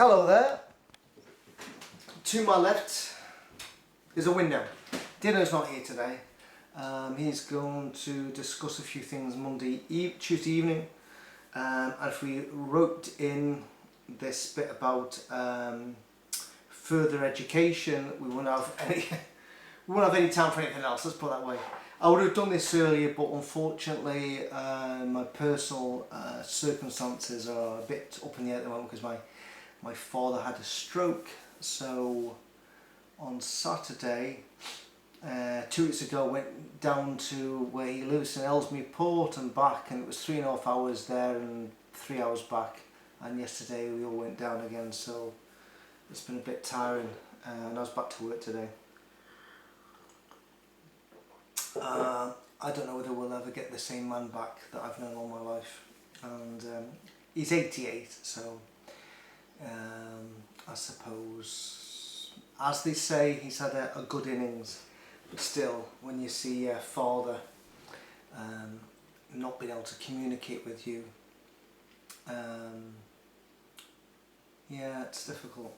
Hello there. To my left is a window. Dino's not here today. He's going to discuss a few things Tuesday evening. And if we wrote in this bit about further education, we won't have any time for anything else. Let's put it that way. I would have done this earlier, but unfortunately, my personal circumstances are a bit up in the air at the moment because my father had a stroke. So on Saturday, 2 weeks ago, went down to where he lives in Ellesmere Port and back, and it was 3.5 hours there and 3 hours back. And yesterday we all went down again, so it's been a bit tiring. And I was back to work today. I don't know whether we'll ever get the same man back that I've known all my life. And he's 88, so I suppose, as they say, he's had a good innings. But still, when you see your father not being able to communicate with you, yeah, it's difficult.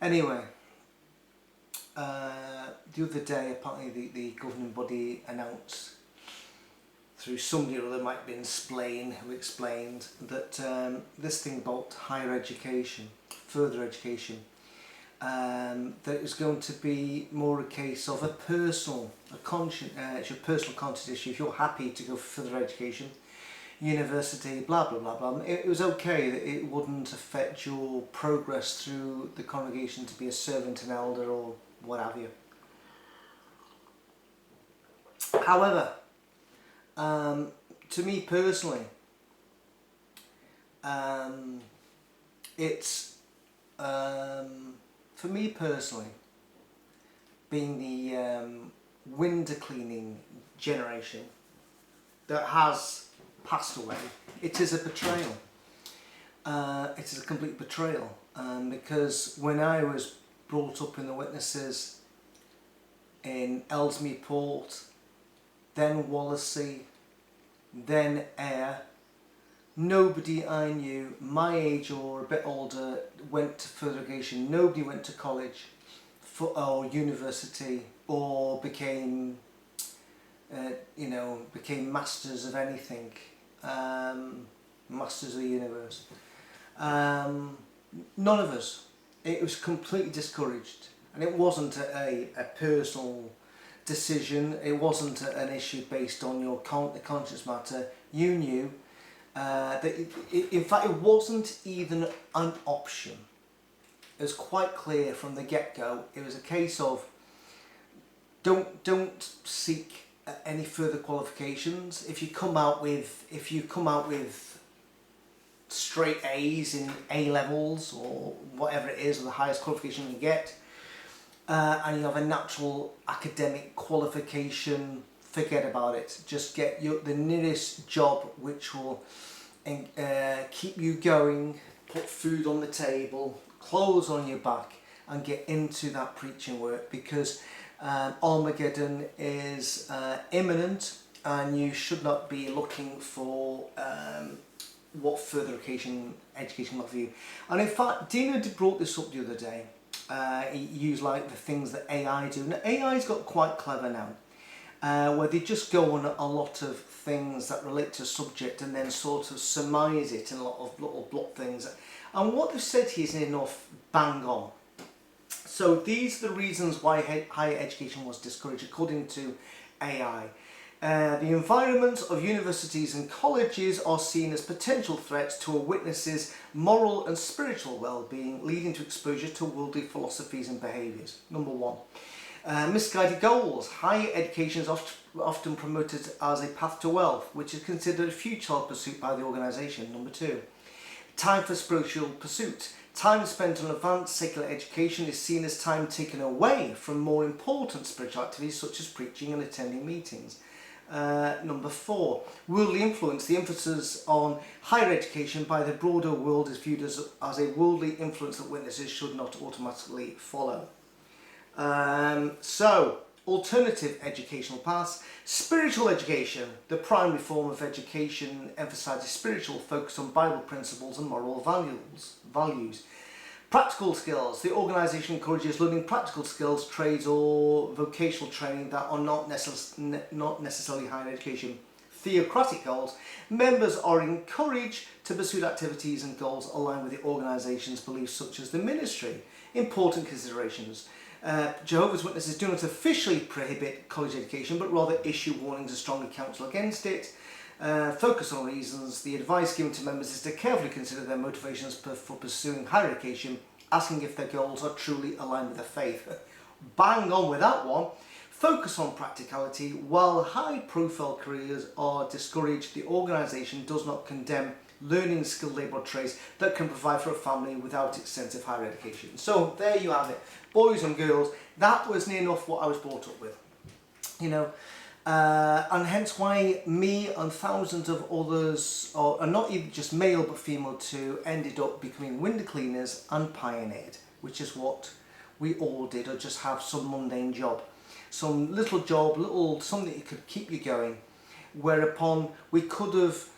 Anyway, the other day, apparently the governing body announced through somebody or other, might have been Splain, who explained that this thing about higher education, further education, that it was going to be more a case of it's your personal conscience issue. If you're happy to go for further education, university, blah blah blah blah, it was okay, that it wouldn't affect your progress through the congregation to be a servant, an elder, or what have you. However, to me personally, it's for me personally, being the window cleaning generation that has passed away, it is a betrayal. It is a complete betrayal, because when I was brought up in the witnesses in Ellesmere Port, then Wallasey, then Ayr, nobody I knew my age or a bit older went to further education. Nobody went to college or university or became became masters of anything, masters of the universe. None of us. It was completely discouraged, and it wasn't a personal decision. It wasn't an issue based on your conscience matter. You knew that in fact it wasn't even an option. It was quite clear from the get-go. It was a case of don't seek any further qualifications. If you come out with straight A's in A levels or whatever it is, or the highest qualification you get, and you have a natural academic qualification, forget about it. Just get the nearest job which will keep you going, put food on the table, clothes on your back, and get into that preaching work, because Armageddon is imminent, and you should not be looking for what further education might for you. And in fact, Dino brought this up the other day. He used like the things that AI do. Now, AI's got quite clever now, where they just go on a lot of things that relate to a subject and then sort of surmise it in a lot of little block things. And what they've said here is enough bang on. So these are the reasons why higher education was discouraged, according to AI. The environments of universities and colleges are seen as potential threats to a witness's moral and spiritual well-being, leading to exposure to worldly philosophies and behaviours. Number one. Misguided goals. Higher education is often promoted as a path to wealth, which is considered a futile pursuit by the organisation. Number two. Time for spiritual pursuit. Time spent on advanced secular education is seen as time taken away from more important spiritual activities such as preaching and attending meetings. Number four, worldly influence. The emphasis on higher education by the broader world is viewed as a worldly influence that witnesses should not automatically follow. So, Alternative educational paths. Spiritual education. The primary form of education emphasises spiritual focus on Bible principles and moral values. Practical skills. The organisation encourages learning practical skills, trades or vocational training that are not necessarily higher education. Theocratic goals. Members are encouraged to pursue activities and goals aligned with the organisation's beliefs, such as the ministry. Important considerations. Jehovah's Witnesses do not officially prohibit college education, but rather issue warnings and strongly counsel against it. Focus on reasons. The advice given to members is to carefully consider their motivations for pursuing higher education, asking if their goals are truly aligned with their faith. Bang on with that one. Focus on practicality. While high-profile careers are discouraged, the organisation does not condemn learning skilled labour or trades that can provide for a family without extensive higher education. So there you have it, boys and girls. That was near enough what I was brought up with, you know, and hence why me and thousands of others, and not even just male but female too, ended up becoming window cleaners and pioneered, which is what we all did, or just have some mundane job, some little job, something that could keep you going, whereupon we could have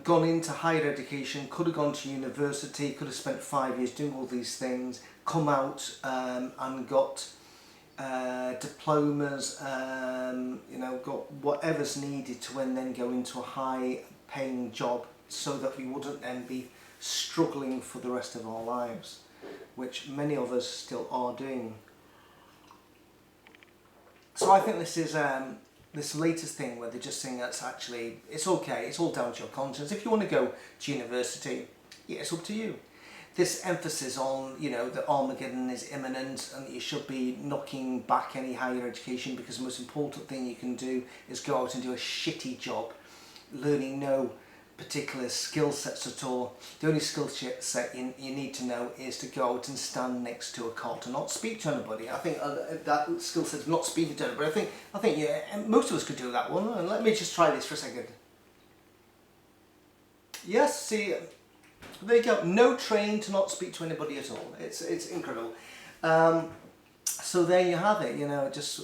gone into higher education, could have gone to university, could have spent 5 years doing all these things, come out and got diplomas, you know, got whatever's needed to then go into a high paying job, so that we wouldn't then be struggling for the rest of our lives, which many of us still are doing. So I think this is this latest thing where they're just saying that's actually, it's okay, it's all down to your conscience. If you want to go to university, yeah, it's up to you. This emphasis on, you know, that Armageddon is imminent and that you should be knocking back any higher education because the most important thing you can do is go out and do a shitty job, learning no particular skill sets at all. The only skill set you need to know is to go out and stand next to a cot and not speak to anybody. I think that skill set of not speaking to anybody, I think yeah, most of us could do that one. And let me just try this for a second. Yes, see, there you go. No train to not speak to anybody at all. It's incredible. So there you have it. You know, just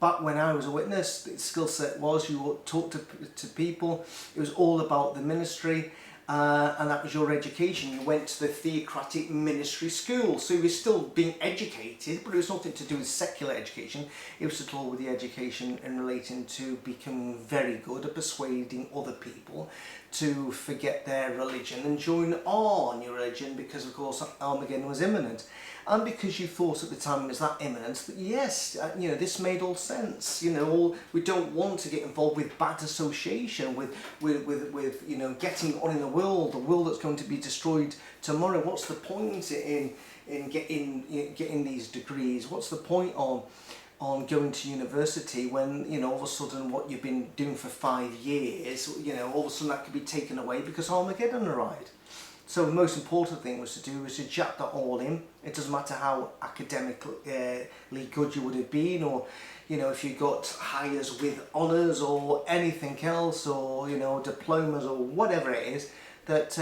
back when I was a witness, the skill set was you would talk to people. It was all about the ministry, and that was your education. You went to the theocratic ministry school, so you were still being educated, but it was nothing to do with secular education. It was to do with the education in relating to becoming very good at persuading other people to forget their religion and join on your religion, because of course Armageddon was imminent. And because you thought at the time it was that imminent, that yes, you know, this made all sense. You know, we don't want to get involved with bad association, with you know, getting on in the world that's going to be destroyed tomorrow. What's the point in getting these degrees? What's the point on going to university when, you know, all of a sudden what you've been doing for 5 years, you know, all of a sudden that could be taken away because Armageddon arrived. So the most important thing was to jack that all in. It doesn't matter how academically good you would have been, or, you know, if you got hires with honours or anything else, or, you know, diplomas or whatever it is, that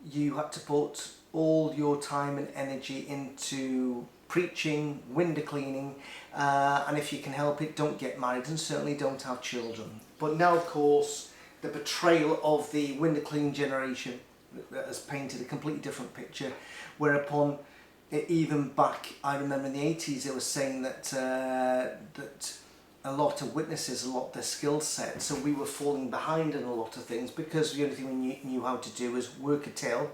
you had to put all your time and energy into preaching, window cleaning, and if you can help it, don't get married and certainly don't have children. But now, of course, the betrayal of the window cleaning generation that has painted a completely different picture, whereupon even back, I remember in the 80s, they were saying that that a lot of witnesses, a lot of their skill set, so we were falling behind in a lot of things because the only thing we knew how to do was work a till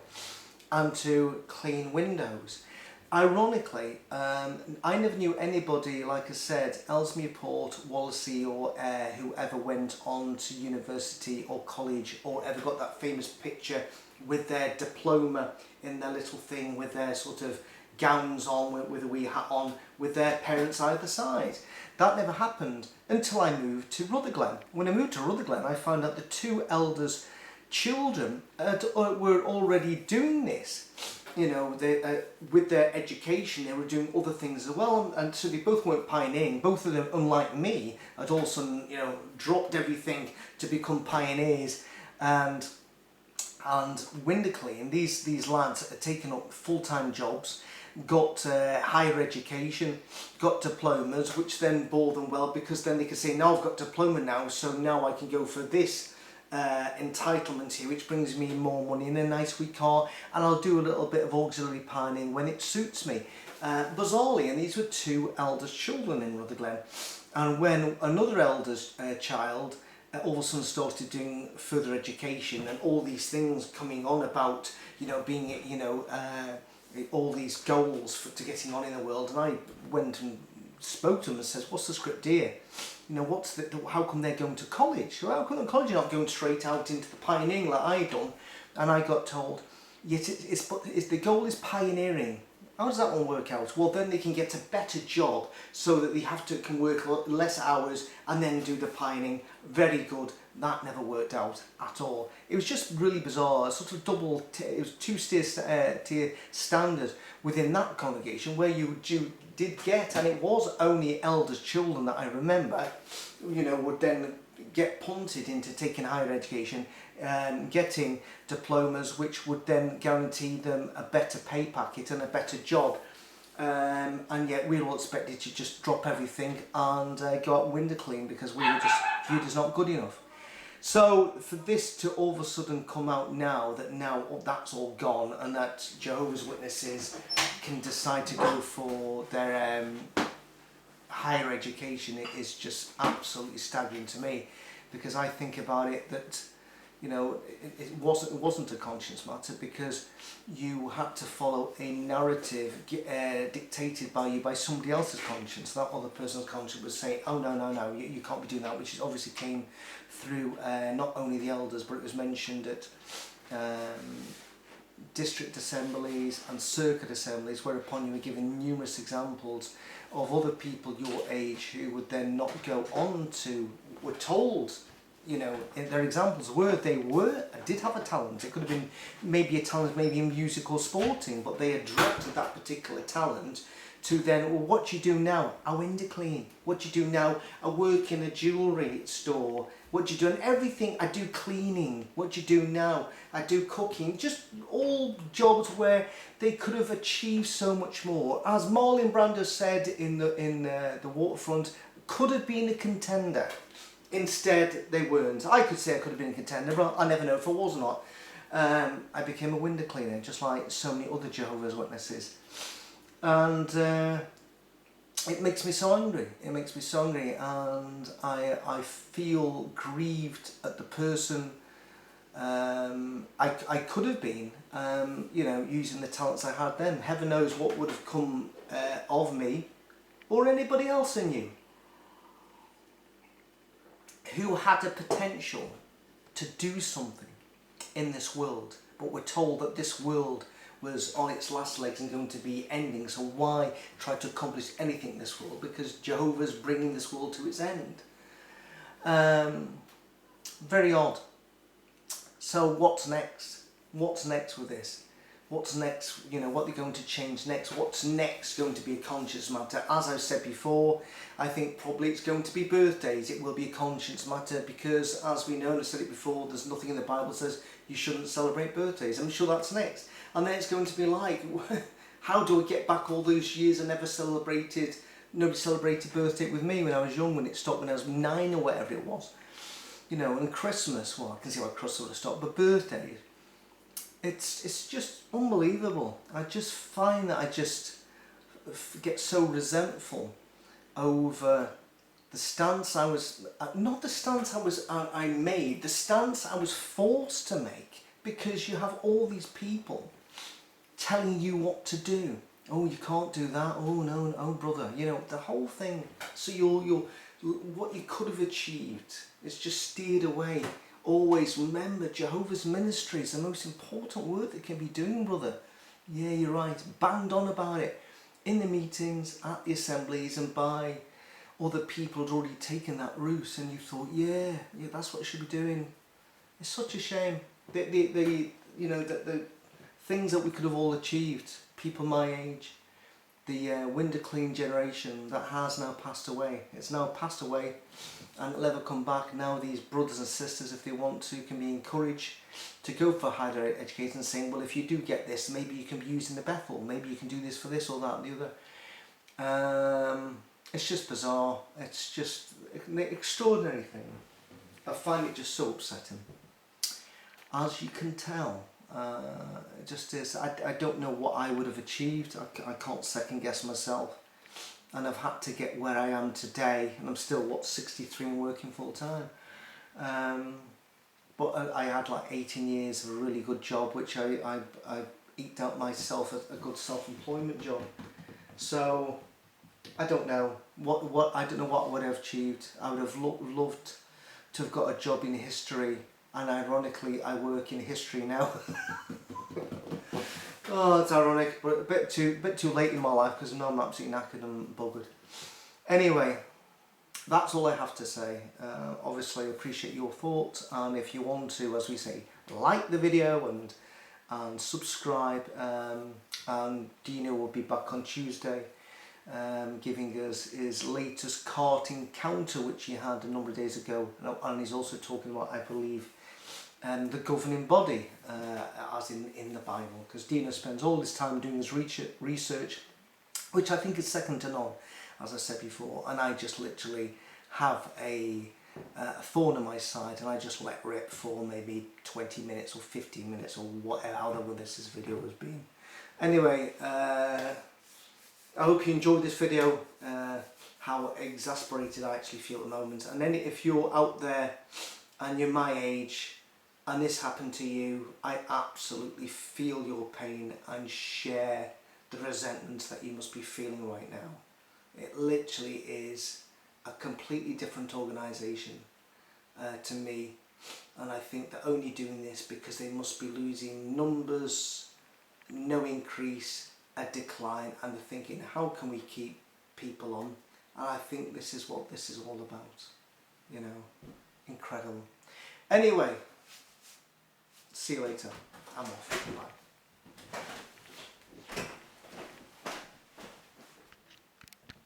and to clean windows. Ironically, I never knew anybody, like I said, Ellesmere Port, Wallasey or whoever went on to university or college or ever got that famous picture with their diploma in their little thing, with their sort of gowns on, with a wee hat on, with their parents either side. That never happened until I moved to Rutherglen. When I moved to Rutherglen, I found out the two elders' children were already doing this. You know, they, with their education, they were doing other things as well, and so they both weren't pioneering. Both of them, unlike me, had all of a sudden, you know, dropped everything to become pioneers and window clean. These lads are taking up full-time jobs. got higher education, got diplomas, which then bore them well, because then they could say, now I've got diploma now, so now I can go for this entitlement here, which brings me more money in a nice wee car, and I'll do a little bit of auxiliary pining when it suits me. Bizarrely, and these were two eldest children in Rutherglen, and when another eldest child all of a sudden started doing further education and all these things coming on about, you know, being, you know, all these goals to getting on in the world, and I went and spoke to him and says, what's the script here? You know, how come they're going to college? Well, how come the college are not going straight out into the pioneering like I done? And I got told, yet the goal is pioneering. How does that one work out? Well, then they can get a better job, so that they can work less hours and then do the pioneering. Very good. That never worked out at all. It was just really bizarre, sort of it was two-tier standard within that congregation, where you did get, and it was only eldest children that I remember, you know, would then get punted into taking higher education, getting diplomas, which would then guarantee them a better pay packet and a better job, and yet we were all expected to just drop everything and go out window clean, because we were just viewed as not good enough. So for this to all of a sudden come out now that's all gone, and that Jehovah's Witnesses can decide to go for their higher education, it is just absolutely staggering to me, because I think about it that, you know, it wasn't a conscience matter, because you had to follow a narrative dictated by somebody else's conscience. That other person's conscience was saying, oh no, you can't be doing that, which obviously came through not only the elders, but it was mentioned at district assemblies and circuit assemblies, whereupon you were given numerous examples of other people your age who would then not go on to, were told, you know, their examples did have a talent. It could have been maybe a talent, maybe in music or sporting, but they had directed that particular talent to then, well, what do you do now? I window clean. What do you do now? I work in a jewellery store. What do you do? And everything, I do cleaning. What do you do now? I do cooking. Just all jobs where they could have achieved so much more. As Marlon Brando said in the Waterfront, could have been a contender. Instead, they weren't. I could say I could have been a contender, but I never know if I was or not. I became a window cleaner, just like so many other Jehovah's Witnesses. And it makes me so angry. It makes me so angry, and I feel grieved at the person I could have been, you know, using the talents I had then. Heaven knows what would have come of me, or anybody else in you, who had a potential to do something in this world, but we're told that this world was on its last legs and going to be ending, so why try to accomplish anything in this world, because Jehovah's bringing this world to its end. Very odd. So what's next? What's next with this? What's next? You know, what they're going to change next? What's next going to be a conscience matter? As I've said before, I think probably it's going to be birthdays. It will be a conscience matter, because as we know, and I've said it before, there's nothing in the Bible that says you shouldn't celebrate birthdays. I'm sure that's next. And then it's going to be like, how do I get back all those years I never celebrated? Nobody celebrated birthday with me when I was young, when it stopped when I was 9 or whatever it was. You know, and Christmas, well, I can see why Christmas would have stopped, but birthdays, it's just unbelievable. I just find that I just get so resentful over the stance I was, not the stance I made, the stance I was forced to make, because you have all these people telling you what to do. Oh, you can't do that. Oh no, oh brother, you know, the whole thing. So you'll what you could have achieved is just steered away. Always remember, Jehovah's ministry is the most important work that can be doing, brother. Yeah, you're right. Banged on about it in the meetings, at the assemblies, and by other people who'd already taken that route, and you thought, yeah, that's what I should be doing. It's such a shame. The things that we could have all achieved, people my age, the window clean generation that has now passed away. It's now passed away and it'll ever come back. Now these brothers and sisters, if they want to, can be encouraged to go for higher education, saying, well, if you do get this, maybe you can be using the Bethel, maybe you can do this for this or that and the other. It's just bizarre. It's just an extraordinary thing. I find it just so upsetting. As you can tell, it just is. I don't know what I would have achieved. I can't second guess myself. And I've had to get where I am today, and I'm still, 63 and working full time. But I had like 18 years of a really good job, which I eked out myself a good self-employment job. So I don't know what I don't know what I would have achieved. I would have loved to have got a job in history, and ironically I work in history now. Oh, it's ironic, but a bit too late in my life, because I know I'm absolutely knackered and buggered. Anyway, that's all I have to say. Obviously I appreciate your thoughts, and if you want to, as we say, like the video and subscribe, and Dino will be back on Tuesday, giving us his latest cart encounter, which he had a number of days ago, and he's also talking about, I believe, the governing body, as in the Bible, because Dino spends all this time doing his research, which I think is second to none, as I said before, and I just literally have a thorn in my side, and I just let rip for maybe 20 minutes or 15 minutes or whatever, however this video has been. Anyway, I hope you enjoyed this video, how exasperated I actually feel at the moment. And then if you're out there and you're my age and this happened to you, I absolutely feel your pain and share the resentment that you must be feeling right now. It literally is a completely different organisation to me, and I think they're only doing this because they must be losing numbers, no increase, a decline, and they're thinking, how can we keep people on? And I think this is what this is all about, you know. Incredible. Anyway, see you later. I'm off. Bye.